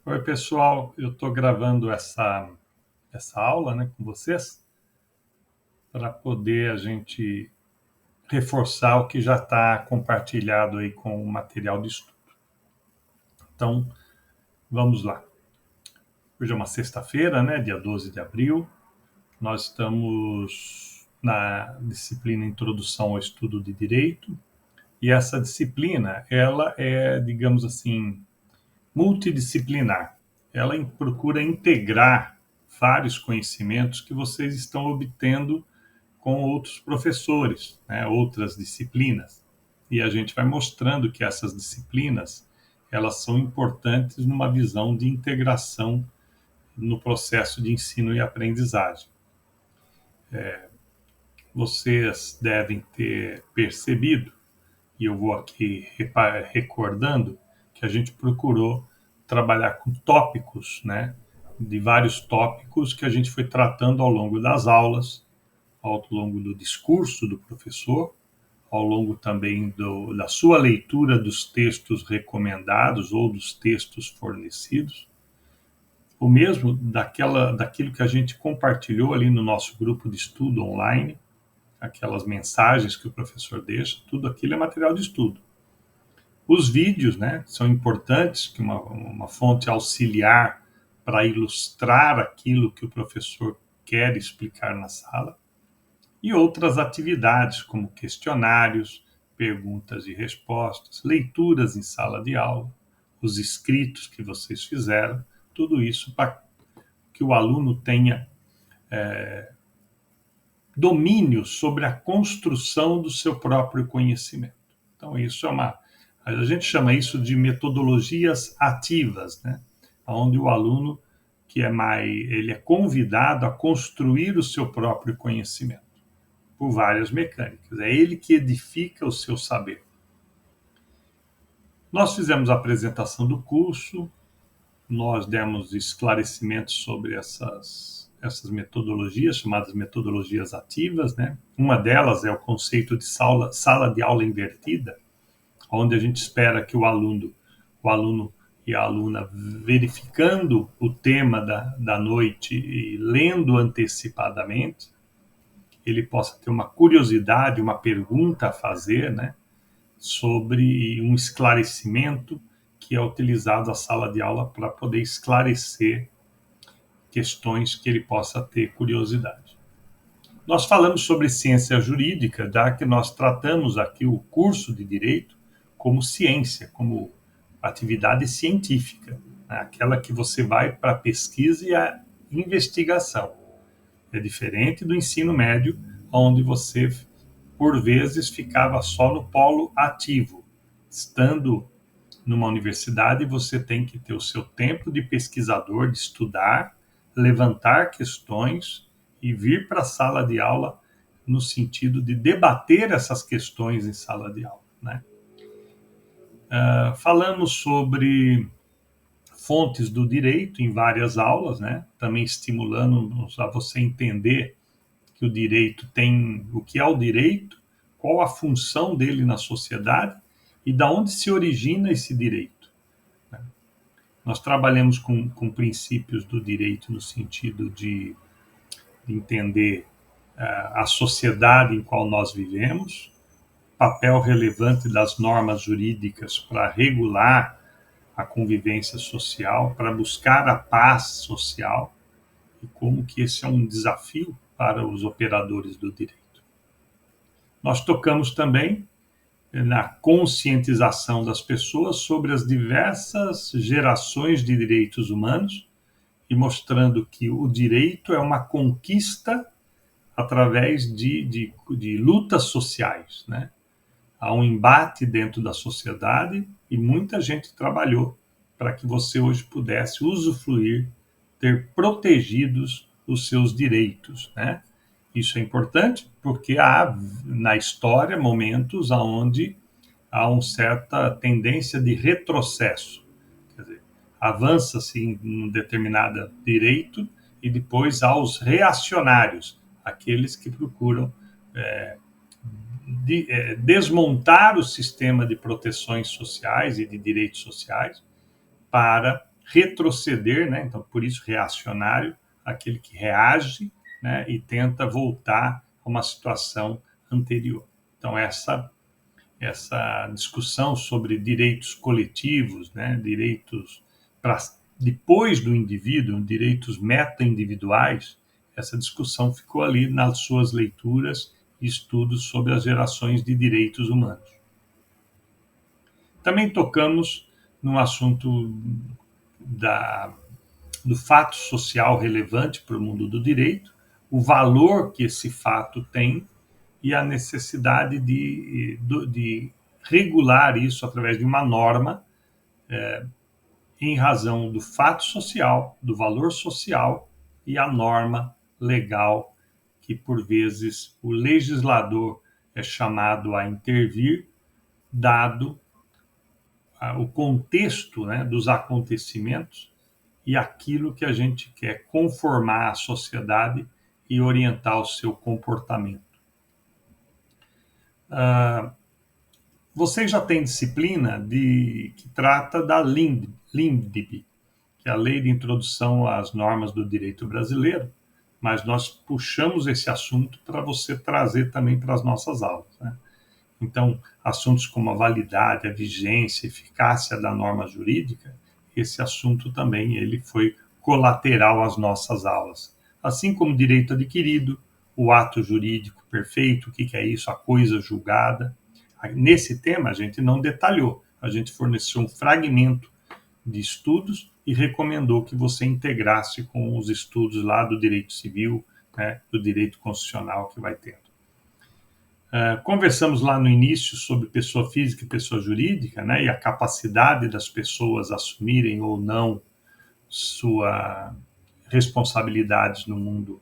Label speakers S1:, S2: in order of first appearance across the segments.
S1: Oi, pessoal, eu estou gravando essa aula, né, com vocês para poder a gente reforçar o que já está compartilhado aí com o material de estudo. Então, vamos lá. Hoje é uma sexta-feira, né, dia 12 de abril. Nós estamos na disciplina Introdução ao Estudo de Direito e essa disciplina, ela é, digamos assim, multidisciplinar. Ela procura integrar vários conhecimentos que vocês estão obtendo com outros professores, né, outras disciplinas. E a gente vai mostrando que essas disciplinas, elas são importantes numa visão de integração no processo de ensino e aprendizagem. Vocês devem ter percebido, e eu vou aqui recordando, que a gente procurou trabalhar com tópicos, né, de vários tópicos que a gente foi tratando ao longo das aulas, ao longo do discurso do professor, ao longo também da sua leitura dos textos recomendados ou dos textos fornecidos, ou mesmo daquilo que a gente compartilhou ali no nosso grupo de estudo online, aquelas mensagens que o professor deixa, tudo aquilo é material de estudo. Os vídeos, né, são importantes, que uma fonte auxiliar para ilustrar aquilo que o professor quer explicar na sala, e outras atividades, como questionários, perguntas e respostas, leituras em sala de aula, os escritos que vocês fizeram, tudo isso para que o aluno tenha domínio sobre a construção do seu próprio conhecimento. Então, isso a gente chama isso de metodologias ativas, né? Onde o aluno ele é convidado a construir o seu próprio conhecimento por várias mecânicas. É ele que edifica o seu saber. Nós fizemos a apresentação do curso, nós demos esclarecimentos sobre essas metodologias, chamadas metodologias ativas, né? Uma delas é o conceito de sala de aula invertida, onde a gente espera que o aluno e a aluna, verificando o tema da noite e lendo antecipadamente, ele possa ter uma curiosidade, uma pergunta a fazer, né, sobre um esclarecimento que é utilizado a sala de aula para poder esclarecer questões que ele possa ter curiosidade. Nós falamos sobre ciência jurídica, já que nós tratamos aqui o curso de Direito como ciência, como atividade científica, né? Aquela que você vai para a pesquisa e a investigação. É diferente do ensino médio, onde você, por vezes, ficava só no polo ativo. Estando numa universidade, você tem que ter o seu tempo de pesquisador, de estudar, levantar questões e vir para a sala de aula no sentido de debater essas questões em sala de aula, né? Falamos sobre fontes do direito em várias aulas, né? Também estimulando-nos a você entender que o direito tem o que é o direito, qual a função dele na sociedade e da onde se origina esse direito. Nós trabalhamos com princípios do direito no sentido de entender a sociedade em qual nós vivemos, papel relevante das normas jurídicas para regular a convivência social, para buscar a paz social, e como que esse é um desafio para os operadores do direito. Nós tocamos também na conscientização das pessoas sobre as diversas gerações de direitos humanos e mostrando que o direito é uma conquista através de lutas sociais, né? Há um embate dentro da sociedade e muita gente trabalhou para que você hoje pudesse usufruir, ter protegidos os seus direitos, né? Isso é importante porque há na história momentos onde há uma certa tendência de retrocesso. Quer dizer, avança-se em um determinado direito e depois há os reacionários, aqueles que procuram desmontar o sistema de proteções sociais e de direitos sociais para retroceder, né? Então, por isso, reacionário, aquele que reage, né? E tenta voltar a uma situação anterior. Então, essa discussão sobre direitos coletivos, né? Direitos para depois do indivíduo, direitos meta-individuais, essa discussão ficou ali nas suas leituras e estudos sobre as gerações de direitos humanos. Também tocamos no assunto do fato social relevante para o mundo do direito, o valor que esse fato tem e a necessidade de regular isso através de uma norma, em razão do fato social, do valor social e a norma legal, que por vezes o legislador é chamado a intervir, dado o contexto, né, dos acontecimentos e aquilo que a gente quer conformar à sociedade e orientar o seu comportamento. Vocês já têm disciplina que trata da LINDB, que é a Lei de Introdução às Normas do Direito Brasileiro, mas nós puxamos esse assunto para você trazer também para as nossas aulas, né? Então, assuntos como a validade, a vigência, a eficácia da norma jurídica, esse assunto também ele foi colateral às nossas aulas. Assim como direito adquirido, o ato jurídico perfeito, o que é isso, a coisa julgada. Nesse tema, a gente não detalhou, a gente forneceu um fragmento de estudos e recomendou que você integrasse com os estudos lá do direito civil, né, do direito constitucional que vai tendo. Conversamos lá no início sobre pessoa física e pessoa jurídica, né, e a capacidade das pessoas assumirem ou não suas responsabilidades no mundo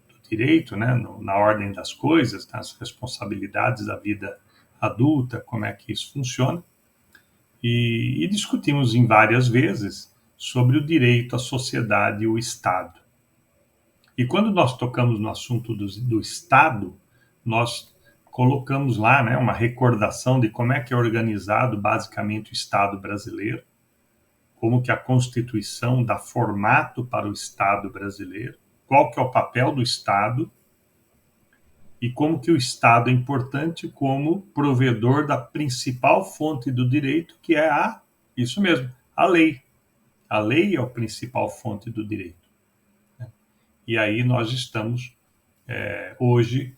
S1: do direito, né, na ordem das coisas, as responsabilidades da vida adulta, como é que isso funciona. E discutimos em várias vezes sobre o direito à sociedade e o Estado. E quando nós tocamos no assunto do Estado, nós colocamos lá, né, uma recordação de como é que é organizado basicamente o Estado brasileiro, como que a Constituição dá formato para o Estado brasileiro, qual que é o papel do Estado e como que o Estado é importante como provedor da principal fonte do direito, que é isso mesmo, a lei. A lei é a principal fonte do direito. E aí nós estamos hoje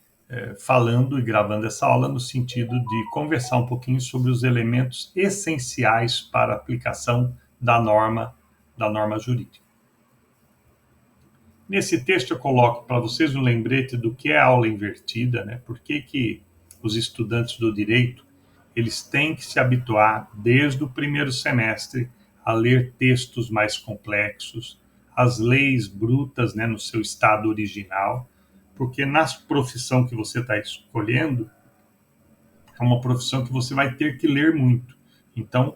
S1: falando e gravando essa aula no sentido de conversar um pouquinho sobre os elementos essenciais para a aplicação da norma jurídica. Nesse texto eu coloco para vocês um lembrete do que é a aula invertida, né? Por que os estudantes do direito eles têm que se habituar desde o primeiro semestre a ler textos mais complexos, as leis brutas, né, no seu estado original, porque na profissão que você está escolhendo é uma profissão que você vai ter que ler muito. Então,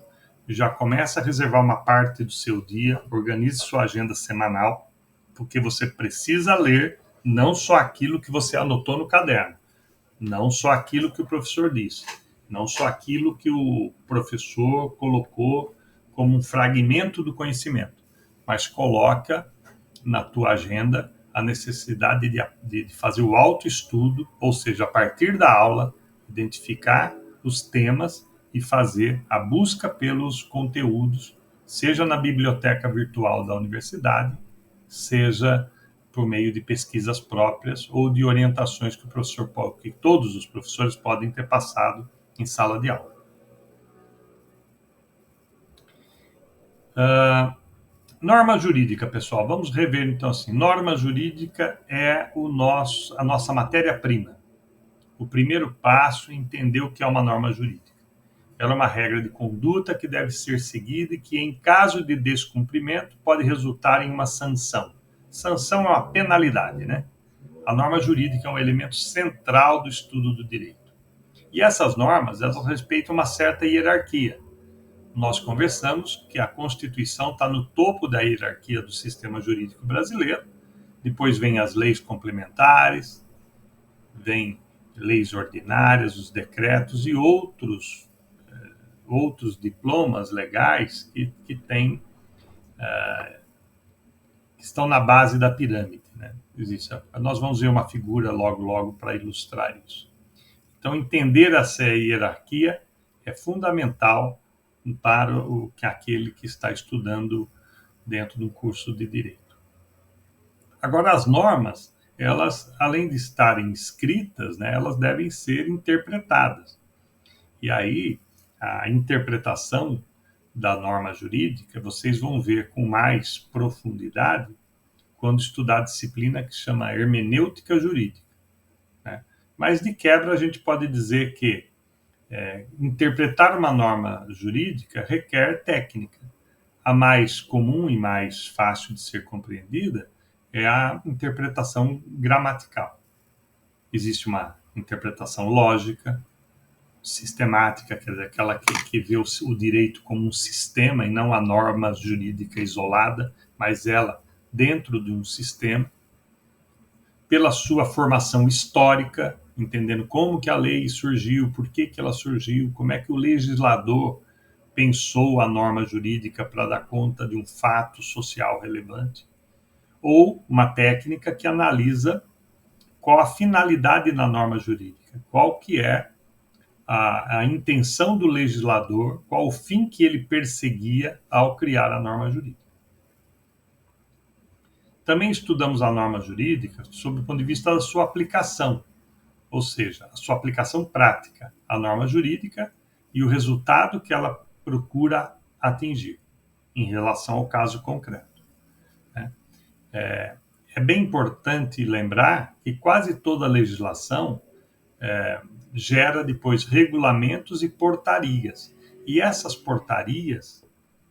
S1: já começa a reservar uma parte do seu dia, organize sua agenda semanal, porque você precisa ler não só aquilo que você anotou no caderno, não só aquilo que o professor disse, não só aquilo que o professor colocou como um fragmento do conhecimento, mas coloca na tua agenda a necessidade de fazer o autoestudo, ou seja, a partir da aula, identificar os temas e fazer a busca pelos conteúdos, seja na biblioteca virtual da universidade, seja por meio de pesquisas próprias ou de orientações que todos os professores podem ter passado em sala de aula. Norma jurídica, pessoal. Vamos rever então assim. Norma jurídica é a nossa matéria-prima. O primeiro passo é entender o que é uma norma jurídica. Ela é uma regra de conduta que deve ser seguida e que, em caso de descumprimento, pode resultar em uma sanção. Sanção é uma penalidade, né? A norma jurídica é um elemento central do estudo do direito. E essas normas, elas respeitam uma certa hierarquia. Nós conversamos que a Constituição está no topo da hierarquia do sistema jurídico brasileiro, depois vem as leis complementares, vem leis ordinárias, os decretos e outros diplomas legais que têm que estão na base da pirâmide, né? Nós vamos ver uma figura logo para ilustrar isso. Então, entender essa hierarquia é fundamental para aquele que está estudando dentro do curso de direito. Agora, as normas, elas, além de estarem escritas, né, elas devem ser interpretadas. E aí, a interpretação da norma jurídica, vocês vão ver com mais profundidade quando estudar a disciplina que se chama hermenêutica jurídica, né? Mas, de quebra, a gente pode dizer que interpretar uma norma jurídica requer técnica. A mais comum e mais fácil de ser compreendida é a interpretação gramatical. Existe uma interpretação lógica, sistemática, quer dizer, aquela que vê o direito como um sistema e não a norma jurídica isolada, mas ela dentro de um sistema, pela sua formação histórica, entendendo como que a lei surgiu, por que ela surgiu, como é que o legislador pensou a norma jurídica para dar conta de um fato social relevante, ou uma técnica que analisa qual a finalidade da norma jurídica, qual que é a intenção do legislador, qual o fim que ele perseguia ao criar a norma jurídica. Também estudamos a norma jurídica sob o ponto de vista da sua aplicação, ou seja, a sua aplicação prática, a norma jurídica e o resultado que ela procura atingir em relação ao caso concreto, né? É bem importante lembrar que quase toda legislação gera depois regulamentos e portarias. E essas portarias,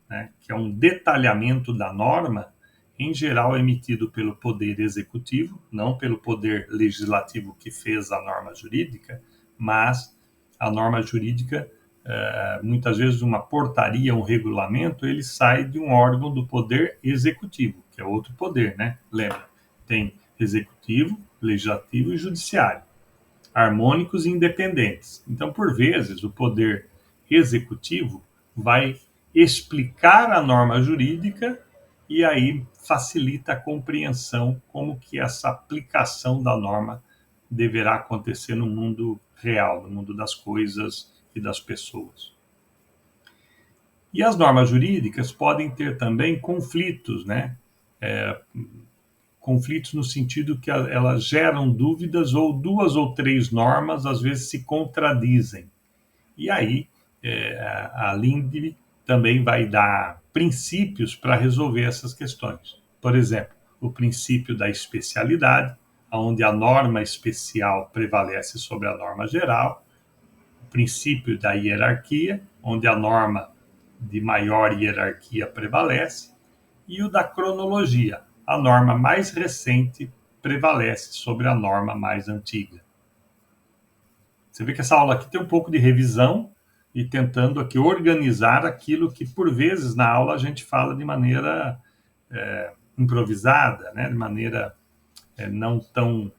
S1: né, que é um detalhamento da norma, em geral é emitido pelo Poder Executivo, não pelo Poder Legislativo que fez a norma jurídica, mas a norma jurídica, muitas vezes uma portaria, um regulamento, ele sai de um órgão do Poder Executivo, que é outro poder, né? Lembra, tem Executivo, Legislativo e Judiciário, harmônicos e independentes. Então, por vezes, o Poder Executivo vai explicar a norma jurídica e aí facilita a compreensão como que essa aplicação da norma deverá acontecer no mundo real, no mundo das coisas e das pessoas. E as normas jurídicas podem ter também conflitos, né? Conflitos no sentido que elas geram dúvidas ou duas ou três normas às vezes se contradizem. E aí a LINDB também vai dar princípios para resolver essas questões. Por exemplo, o princípio da especialidade, onde a norma especial prevalece sobre a norma geral, o princípio da hierarquia, onde a norma de maior hierarquia prevalece, e o da cronologia, a norma mais recente prevalece sobre a norma mais antiga. Você vê que essa aula aqui tem um pouco de revisão e tentando aqui organizar aquilo que, por vezes, na aula a gente fala de maneira improvisada, né? De maneira não tão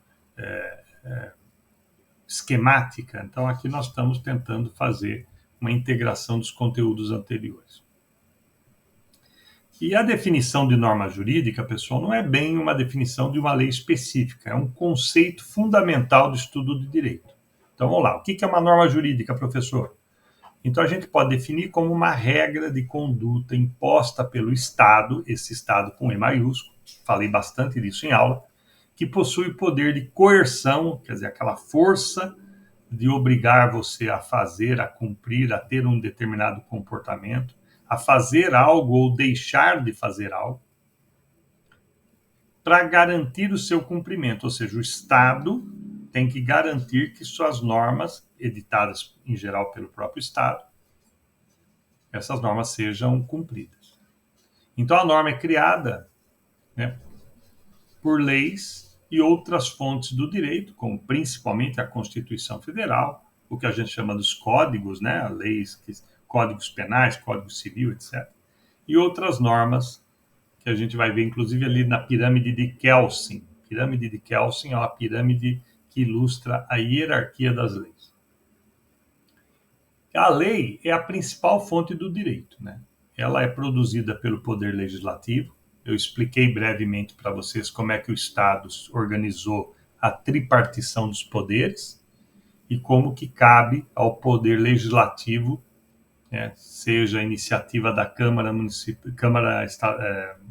S1: esquemática. Então, aqui nós estamos tentando fazer uma integração dos conteúdos anteriores. E a definição de norma jurídica, pessoal, não é bem uma definição de uma lei específica, é um conceito fundamental do estudo de direito. Então, vamos lá. O que é uma norma jurídica, professor? Então, a gente pode definir como uma regra de conduta imposta pelo Estado, esse Estado com E maiúsculo, falei bastante disso em aula, que possui poder de coerção, quer dizer, aquela força de obrigar você a fazer, a cumprir, a ter um determinado comportamento, a fazer algo ou deixar de fazer algo, para garantir o seu cumprimento. Ou seja, o Estado tem que garantir que suas normas, editadas em geral pelo próprio Estado, essas normas sejam cumpridas. Então, a norma é criada, né, por leis e outras fontes do direito, como principalmente a Constituição Federal, o que a gente chama dos códigos, né, leis, códigos penais, código civil, etc. E outras normas que a gente vai ver, inclusive, ali na pirâmide de Kelsen. A pirâmide de Kelsen é uma pirâmide que ilustra a hierarquia das leis. A lei é a principal fonte do direito, né? ela é produzida pelo Poder Legislativo. Eu expliquei brevemente para vocês como é que o Estado organizou a tripartição dos poderes e como que cabe ao Poder Legislativo, seja a iniciativa da Câmara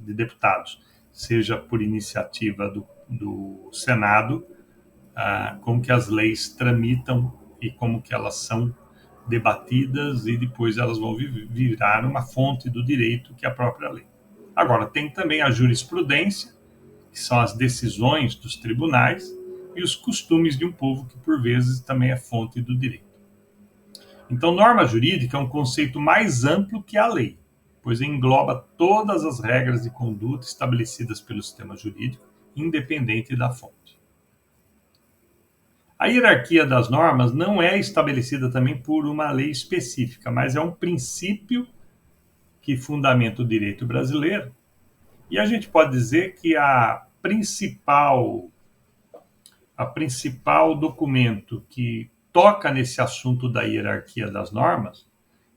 S1: de Deputados, seja por iniciativa do Senado, como que as leis tramitam e como que elas são debatidas e depois elas vão virar uma fonte do direito, que é a própria lei. Agora, tem também a jurisprudência, que são as decisões dos tribunais, e os costumes de um povo, que por vezes também é fonte do direito. Então, norma jurídica é um conceito mais amplo que a lei, pois engloba todas as regras de conduta estabelecidas pelo sistema jurídico, independente da fonte. A hierarquia das normas não é estabelecida também por uma lei específica, mas é um princípio que fundamenta o direito brasileiro. E a gente pode dizer que a principal documento que toca nesse assunto da hierarquia das normas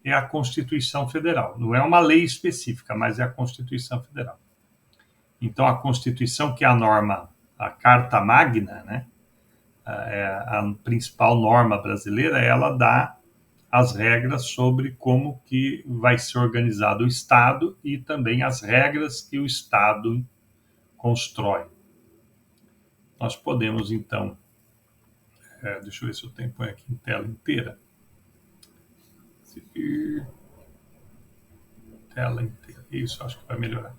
S1: é a Constituição Federal. Não é uma lei específica, mas é a Constituição Federal. Então, a Constituição, que é a norma, a Carta Magna, né, a principal norma brasileira, ela dá as regras sobre como que vai ser organizado o Estado e também as regras que o Estado constrói. Nós podemos, então, deixa eu ver se eu tenho, põe aqui em tela inteira. Tela inteira, isso, acho que vai melhorar.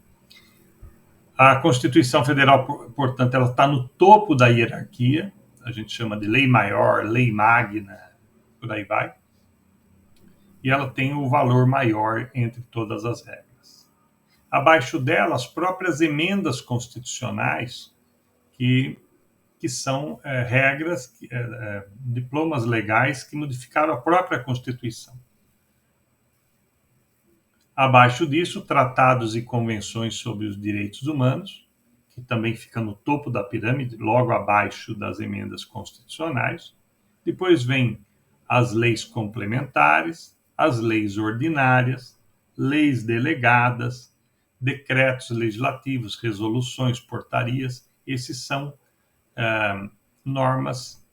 S1: A Constituição Federal, portanto, ela está no topo da hierarquia, a gente chama de lei maior, lei magna, por aí vai. E ela tem o valor maior entre todas as regras. Abaixo dela, as próprias emendas constitucionais, que são regras, diplomas legais que modificaram a própria Constituição. Abaixo disso, tratados e convenções sobre os direitos humanos, que também fica no topo da pirâmide, logo abaixo das emendas constitucionais. Depois vem as leis complementares, as leis ordinárias, leis delegadas, decretos legislativos, resoluções, portarias. Esses são normas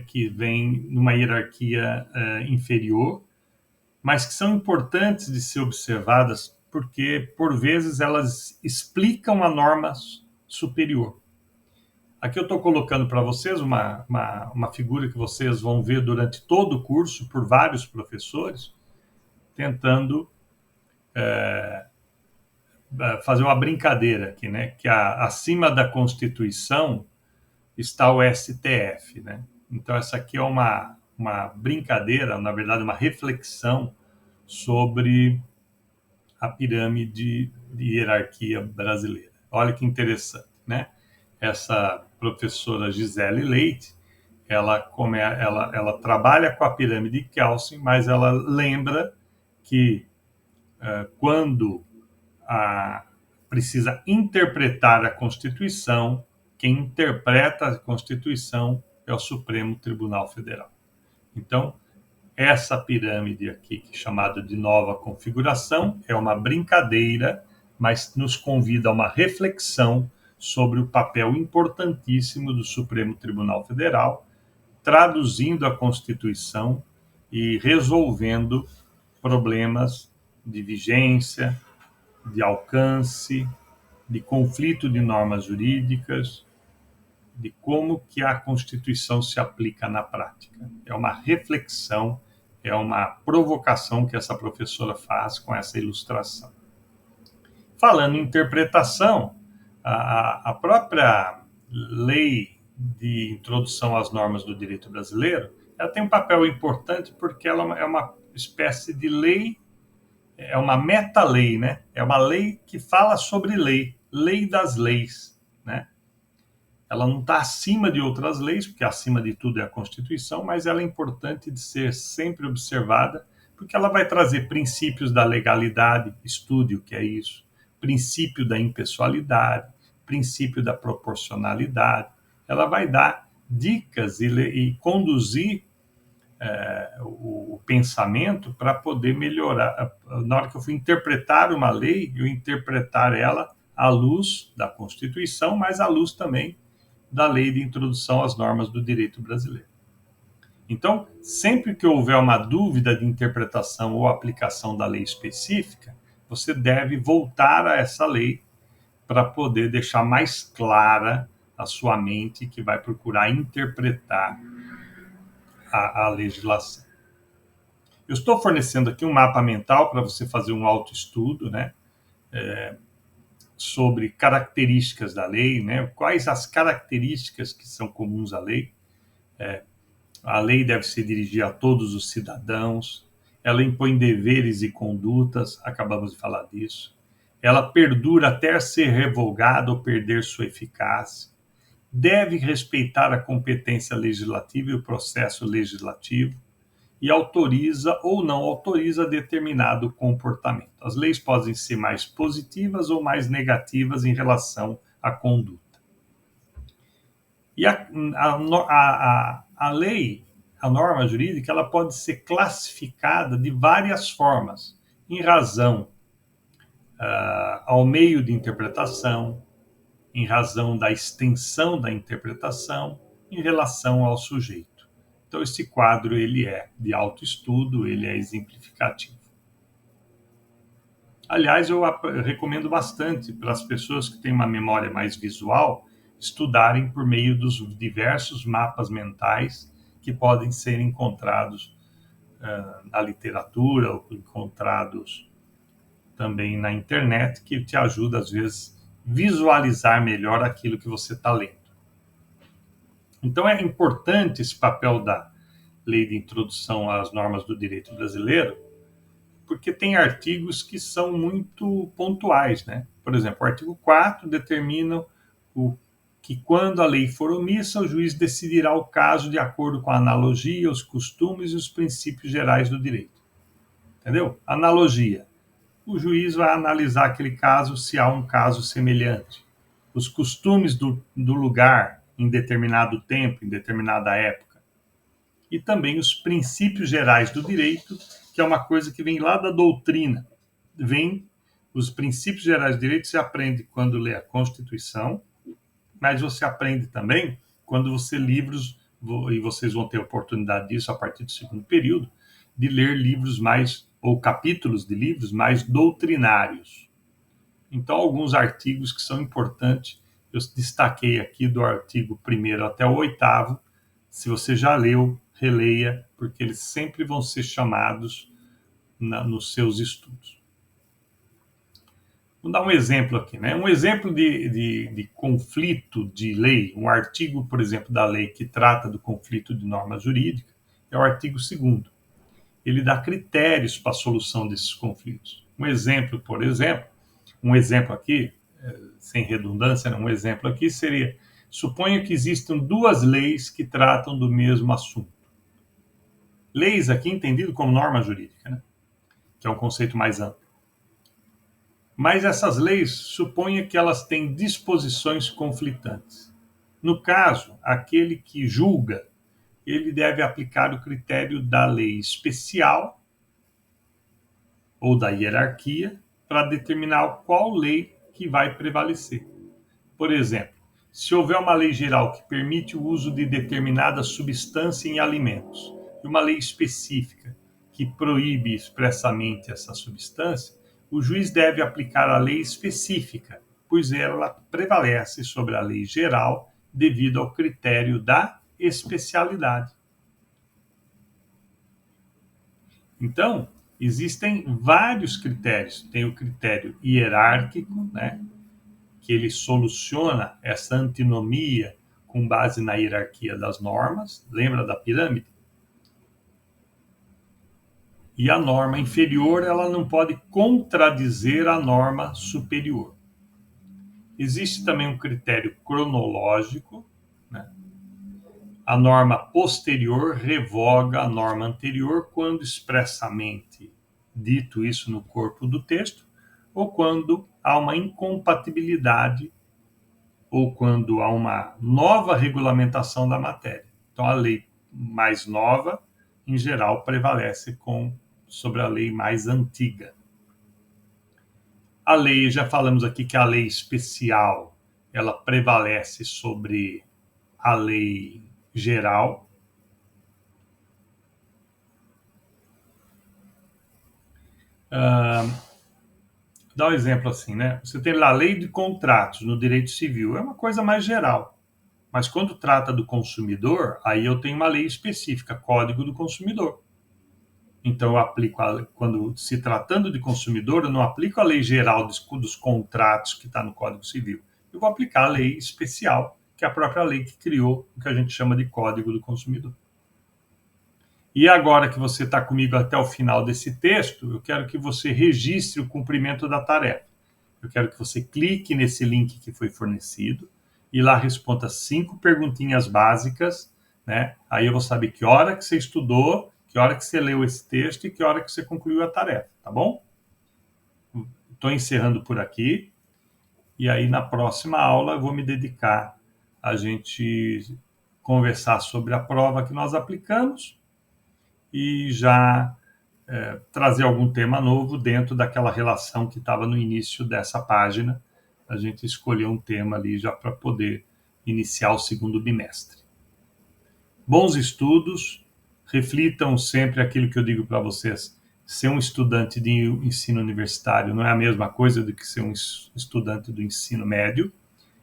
S1: que vêm numa hierarquia inferior, mas que são importantes de ser observadas porque, por vezes, elas explicam a norma superior. Aqui eu estou colocando para vocês uma figura que vocês vão ver durante todo o curso por vários professores, tentando fazer uma brincadeira aqui, né? Que acima da Constituição está o STF, né? Então essa aqui é uma brincadeira, na verdade uma reflexão sobre a pirâmide de hierarquia brasileira. Olha que interessante, né? Essa professora Gisele Leite, ela trabalha com a pirâmide de Kelsen, mas ela lembra que quando precisa interpretar a Constituição, quem interpreta a Constituição é o Supremo Tribunal Federal. Então, essa pirâmide aqui, que é chamada de nova configuração, é uma brincadeira, mas nos convida a uma reflexão sobre o papel importantíssimo do Supremo Tribunal Federal, traduzindo a Constituição e resolvendo problemas de vigência, de alcance, de conflito de normas jurídicas, de como que a Constituição se aplica na prática. É uma reflexão, é uma provocação que essa professora faz com essa ilustração. Falando em interpretação, a própria lei de introdução às normas do direito brasileiro, ela tem um papel importante porque ela é uma espécie de lei, é uma meta-lei, né? É uma lei que fala sobre lei das leis, né? Ela não está acima de outras leis, porque acima de tudo é a Constituição, mas ela é importante de ser sempre observada, porque ela vai trazer princípios da legalidade, estude o que é isso, princípio da impessoalidade, princípio da proporcionalidade. Ela vai dar dicas e conduzir o pensamento para poder melhorar. Na hora que eu fui interpretar uma lei, eu interpretar ela à luz da Constituição, mas à luz também da Lei de Introdução às Normas do Direito Brasileiro. Então, sempre que houver uma dúvida de interpretação ou aplicação da lei específica, você deve voltar a essa lei para poder deixar mais clara a sua mente que vai procurar interpretar a legislação. Eu estou fornecendo aqui um mapa mental para você fazer um autoestudo, né? Sobre características da lei, né? Quais as características que são comuns à lei. A lei deve se dirigir a todos os cidadãos, ela impõe deveres e condutas, acabamos de falar disso. Ela perdura até ser revogada ou perder sua eficácia. Deve respeitar a competência legislativa e o processo legislativo e autoriza ou não autoriza determinado comportamento. As leis podem ser mais positivas ou mais negativas em relação à conduta. E a lei, a norma jurídica, ela pode ser classificada de várias formas, em razão ao meio de interpretação, em razão da extensão da interpretação, em relação ao sujeito. Então, esse quadro ele é de autoestudo, ele é exemplificativo. Aliás, eu recomendo bastante para as pessoas que têm uma memória mais visual estudarem por meio dos diversos mapas mentais que podem ser encontrados na literatura ou encontrados também na internet, que te ajuda, às vezes, visualizar melhor aquilo que você está lendo. Então, é importante esse papel da Lei de Introdução às Normas do Direito Brasileiro, porque tem artigos que são muito pontuais, né? Por exemplo, o artigo 4 determina que quando a lei for omissa, o juiz decidirá o caso de acordo com a analogia, os costumes e os princípios gerais do direito. Entendeu? Analogia. O juiz vai analisar aquele caso se há um caso semelhante. Os costumes do lugar em determinado tempo, em determinada época. E também os princípios gerais do direito, que é uma coisa que vem lá da doutrina. Os princípios gerais do direito se aprende quando lê a Constituição, mas você aprende também quando você livros, e vocês vão ter oportunidade disso a partir do segundo período, de ler livros mais, ou capítulos de livros mais doutrinários. Então, alguns artigos que são importantes, eu destaquei aqui do artigo 1º até o 8º, se você já leu, releia, porque eles sempre vão ser chamados nos seus estudos. Vou dar um exemplo aqui, né? Um exemplo de conflito de lei, um artigo, por exemplo, da lei que trata do conflito de norma jurídica, é o artigo 2º. Ele dá critérios para a solução desses conflitos. Um exemplo aqui, sem redundância, um exemplo aqui seria: suponha que existam duas leis que tratam do mesmo assunto. Leis aqui entendido como norma jurídica, né? Que é um conceito mais amplo. Mas essas leis, suponha que elas têm disposições conflitantes. No caso, aquele que julga, ele deve aplicar o critério da lei especial ou da hierarquia para determinar qual lei que vai prevalecer. Por exemplo, se houver uma lei geral que permite o uso de determinada substância em alimentos e uma lei específica que proíbe expressamente essa substância, o juiz deve aplicar a lei específica, pois ela prevalece sobre a lei geral devido ao critério da especialidade. Então, existem vários critérios. Tem o critério hierárquico, né, que ele soluciona essa antinomia com base na hierarquia das normas. Lembra da pirâmide? E a norma inferior, ela não pode contradizer a norma superior. Existe também um critério cronológico, né? A norma posterior revoga a norma anterior quando expressamente dito isso no corpo do texto, ou quando há uma incompatibilidade, ou quando há uma nova regulamentação da matéria. Então, a lei mais nova em geral, prevalece sobre a lei mais antiga. A lei, já falamos aqui que a lei especial, ela prevalece sobre a lei geral. Dá um exemplo assim, né? Você tem lá a lei de contratos no direito civil, é uma coisa mais geral. Mas quando trata do consumidor, aí eu tenho uma lei específica, Código do Consumidor. Então eu aplico, quando se tratando de consumidor, eu não aplico a lei geral dos contratos que está no Código Civil. Eu vou aplicar a lei especial, que é a própria lei que criou o que a gente chama de Código do Consumidor. E agora que você está comigo até o final desse texto, eu quero que você registre o cumprimento da tarefa. Eu quero que você clique nesse link que foi fornecido e lá responda 5 perguntinhas básicas, né? Aí eu vou saber que hora que você estudou, que hora que você leu esse texto e que hora que você concluiu a tarefa, tá bom? Estou encerrando por aqui e aí na próxima aula eu vou me dedicar a gente conversar sobre a prova que nós aplicamos e já trazer algum tema novo dentro daquela relação que estava no início dessa página. A gente escolheu um tema ali já para poder iniciar o segundo bimestre. Bons estudos, reflitam sempre aquilo que eu digo para vocês. Ser um estudante de ensino universitário não é a mesma coisa do que ser um estudante do ensino médio.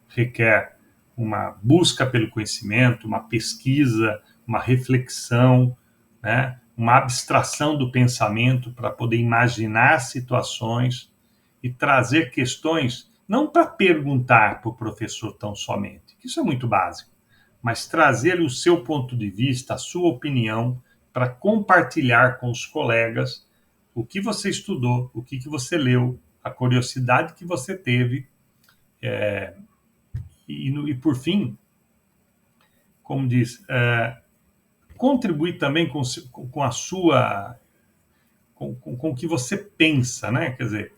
S1: Requer uma busca pelo conhecimento, uma pesquisa, uma reflexão, né? Uma abstração do pensamento para poder imaginar situações e trazer questões, não para perguntar para o professor tão somente, isso é muito básico, mas trazer o seu ponto de vista, a sua opinião, para compartilhar com os colegas o que você estudou, o que você leu, a curiosidade que você teve, e por fim, como diz, contribuir também com a sua, com o que você pensa, né? Quer dizer,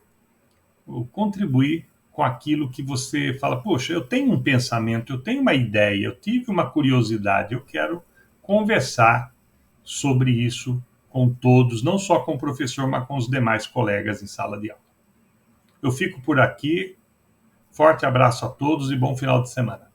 S1: contribuir com aquilo que você fala, poxa, eu tenho um pensamento, eu tenho uma ideia, eu tive uma curiosidade, eu quero conversar sobre isso com todos, não só com o professor, mas com os demais colegas em sala de aula. Eu fico por aqui, forte abraço a todos e bom final de semana.